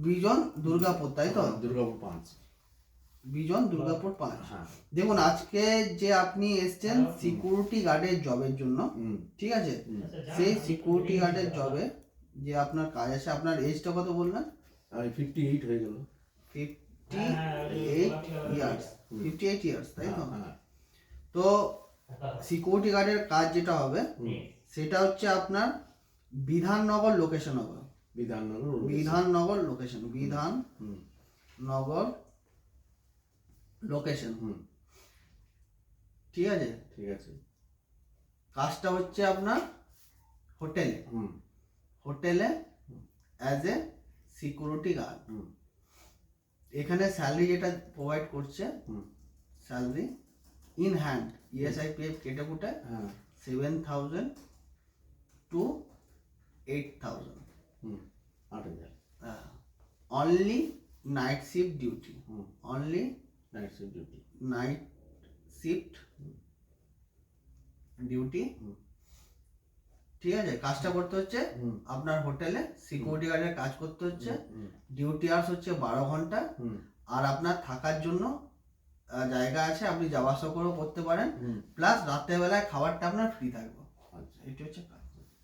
বিজন দুর্গাপুর, তাই তো? দুর্গাপুর 5। বিজন দুর্গাপুর 5। হ্যাঁ। দেখুন আজকে যে আপনি এসছেন সিকিউরিটি গার্ডের জবের জন্য, ঠিক আছে? সেই সিকিউরিটি গার্ডের জবে যে আপনার কাজ আছে, আপনার এজটা কত বললেন? 58 হয়ে গেল। 58 ইয়ার্স, 58 ইয়ার্স, তাই তো? হ্যাঁ। তো সিকিউরিটি গার্ডের কাজ যেটা হবে সেটা হচ্ছে আপনার বিধাননগর লোকেশন হবে। বিধাননগর লোকেশন, বিধাননগর লোকেশন, ঠিক আছে? ঠিক আছে। কাজটা হচ্ছে আপনার হোটেলে, হোটেলে অ্যাজ এ সিকিউরিটি গার্ড। এখানে স্যালারি যেটা প্রোভাইড করছে, স্যালারি ইন হ্যান্ড ESIPF কেটে কুটে 7,000 to 8,000। 8,000। Only night shift duty, only night shift duty, night shift duty, ঠিক আছে? কাজটা করতে হচ্ছে আপনার হোটেলে সিকিউরিটি গার্ডের কাজ করতে হচ্ছে। ডিউটি আওয়ার্স হচ্ছে 12 ঘন্টা। আর আপনার থাকার জন্য জায়গা আছে, আপনি যাওয়া আসা করেও করতে পারেন, প্লাস রাত্রেবেলায় খাবারটা আপনার ফ্রি থাকবে। আচ্ছা, এটা হচ্ছে কাজ।